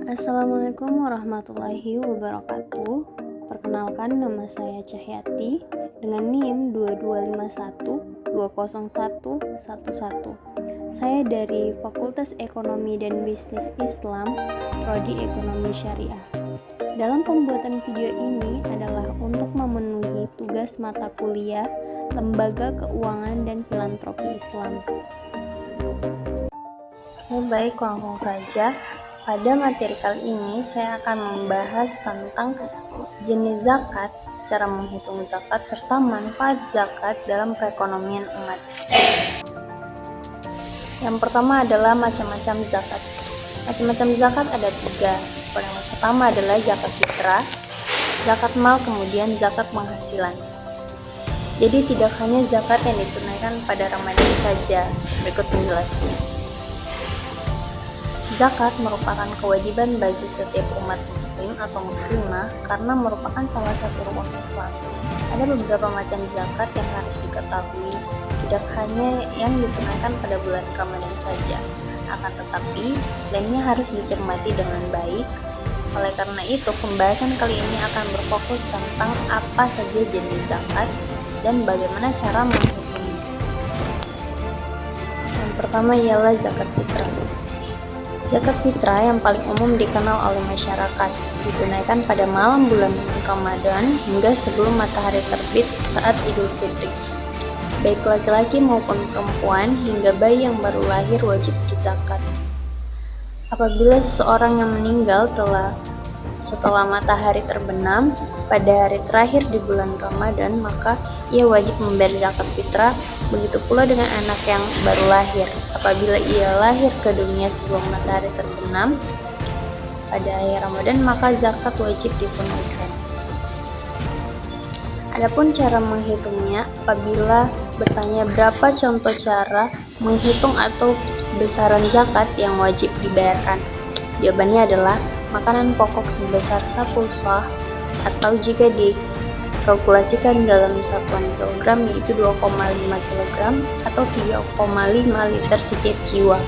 Assalamualaikum warahmatullahi wabarakatuh. Perkenalkan, nama saya Cahyati dengan NIM 2251201111. Saya dari Fakultas Ekonomi dan Bisnis Islam, Prodi Ekonomi Syariah. Dalam pembuatan video ini adalah untuk memenuhi tugas mata kuliah Lembaga Keuangan dan Filantropi Islam. Baik, langsung saja. Pada materi kali ini saya akan membahas tentang jenis zakat, cara menghitung zakat, serta manfaat zakat dalam perekonomian umat. Yang pertama adalah macam-macam zakat. Macam-macam zakat ada 3. Yang pertama adalah zakat fitrah, zakat mal, kemudian zakat penghasilan. Jadi tidak hanya zakat yang ditunaikan pada Ramadan saja. Berikut penjelasannya. Zakat merupakan kewajiban bagi setiap umat muslim atau muslimah karena merupakan salah satu rukun Islam. Ada beberapa macam zakat yang harus diketahui, tidak hanya yang ditunaikan pada bulan Ramadan saja, akan tetapi lainnya harus dicermati dengan baik. Oleh karena itu, pembahasan kali ini akan berfokus tentang apa saja jenis zakat dan bagaimana cara menghitungnya. Yang pertama ialah zakat fitrah. Zakat fitrah yang paling umum dikenal oleh masyarakat, ditunaikan pada malam bulan Ramadan hingga sebelum matahari terbit saat Idul Fitri. Baik laki-laki maupun perempuan hingga bayi yang baru lahir wajib berzakat. Apabila seseorang yang meninggal setelah matahari terbenam pada hari terakhir di bulan Ramadan, maka ia wajib membayar zakat fitrah. Begitu pula dengan anak yang baru lahir. Apabila ia lahir ke dunia sebelum matahari terbenam pada akhir Ramadan, maka zakat wajib ditunaikan. Adapun cara menghitungnya, apabila bertanya berapa contoh cara menghitung atau besaran zakat yang wajib dibayarkan, jawabannya adalah makanan pokok sebesar 1 sah, atau jika dikalkulasikan dalam satuan kilogram yaitu 2,5 kg atau 3,5 liter setiap jiwa.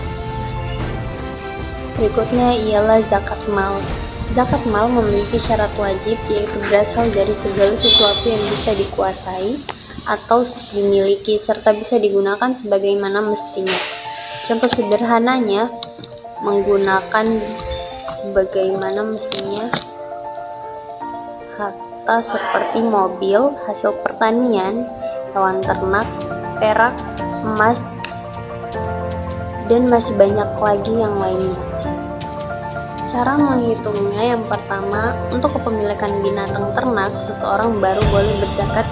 Berikutnya ialah zakat mal. Zakat mal memiliki syarat wajib, yaitu berasal dari segala sesuatu yang bisa dikuasai atau dimiliki serta bisa digunakan sebagaimana mestinya. Contoh sederhananya menggunakan sebagaimana mestinya harta seperti mobil, hasil pertanian, hewan ternak, perak, emas, dan masih banyak lagi yang lainnya. Cara menghitungnya, yang pertama, untuk kepemilikan binatang ternak, seseorang baru boleh berzakat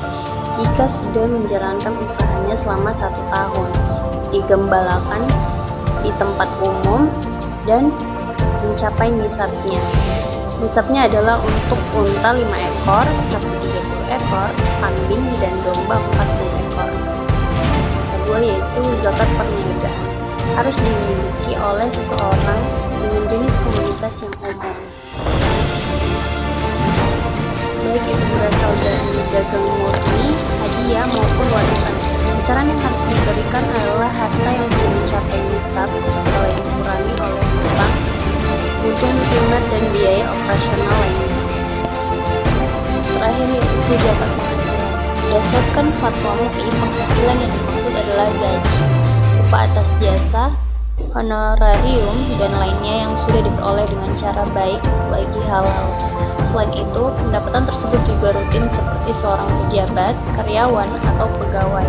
jika sudah menjalankan usahanya selama 1 tahun, digembalakan di tempat umum, dan mencapai nisabnya. Nisabnya adalah untuk unta 5 ekor, sapi 30 ekor, kambing dan domba 40 ekor. Kedua yaitu zakat perniagaan. Harus dimiliki oleh seseorang dengan jenis komoditas yang umum. Baik itu berasal dari dagang murni, hadiah maupun warisan. Besaran yang harus diberikan adalah harta yang sudah mencapai nisab setelah dikurangi oleh hutang, kebutuhan primer dan biaya operasional lainnya. Terakhir yaitu zakat penghasilan. Berdasarkan fatwa MUI, penghasilan yang dimaksud adalah gaji, upah atas jasa, honorarium, dan lainnya yang sudah diperoleh dengan cara baik lagi halal. Selain itu, pendapatan tersebut juga rutin seperti seorang pejabat, karyawan, atau pegawai.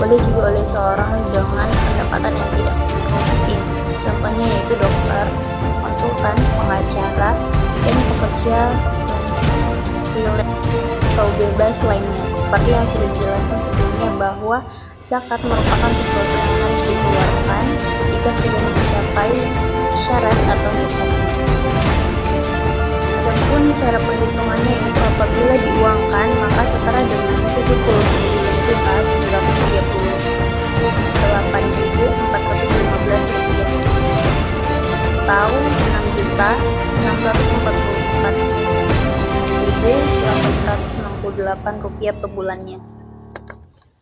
Boleh juga oleh seorang dengan pendapatan yang tidak rutin. Contohnya yaitu dokter, konsultan, pengacara, dan pekerja atau bebas lainnya. Seperti yang sudah dijelaskan sebelumnya bahwa zakat merupakan sesuatu yang harus dikeluarkan jika sudah mencapai syarat atau nisabnya. Adapun cara perhitungannya yaitu apabila diuangkan, maka setara dengan 79.338.415 rupiah atau 6.644.868 rupiah per bulannya.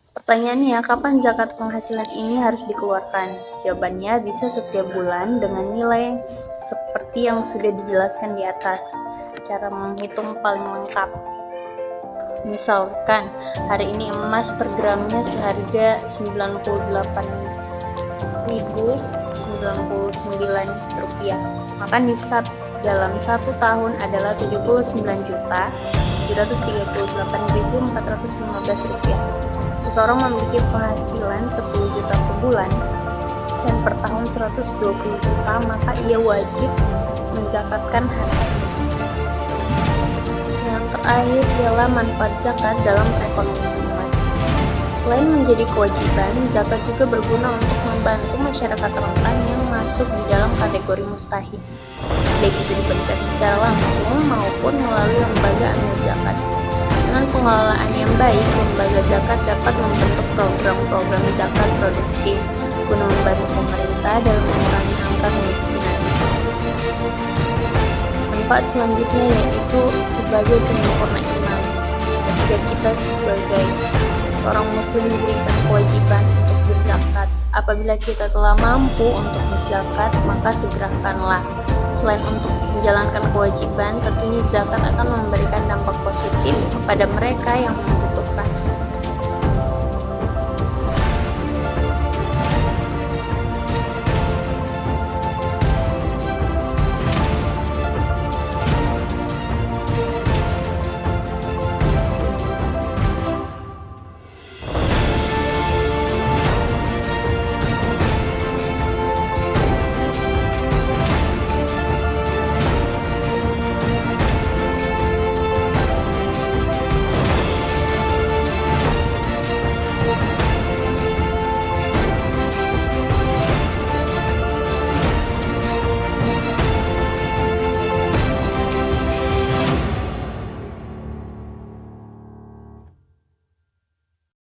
Pertanyaannya, kapan zakat penghasilan ini harus dikeluarkan? Jawabannya bisa setiap bulan dengan nilai seperti yang sudah dijelaskan di atas. Cara menghitung paling lengkap. Misalkan, hari ini emas per gramnya seharga 98.099 rupiah. Maka nisab dalam 1 tahun adalah 79.738.415 rupiah. Seseorang memiliki penghasilan 10 juta per bulan dan per tahun 120 juta, maka ia wajib menzakatkan harta. Yang terakhir ialah manfaat zakat dalam perekonomian. Selain menjadi kewajiban, zakat juga berguna untuk membantu masyarakat rentan yang masuk di dalam kategori mustahik, baik itu diberikan secara langsung maupun melalui lembaga amil zakat. Dengan pengelolaan yang baik, lembaga zakat dapat membentuk program-program zakat produktif guna membantu pemerintah dalam mengurangi angka kemiskinan. Manfaat selanjutnya yaitu sebagai penyempurna iman. Ketika kita sebagai seorang muslim diberikan kewajiban untuk berzakat, apabila kita telah mampu untuk berzakat, maka segerakanlah. Selain untuk menjalankan kewajiban, tentunya zakat akan memberikan dampak positif kepada mereka yang membutuhkan.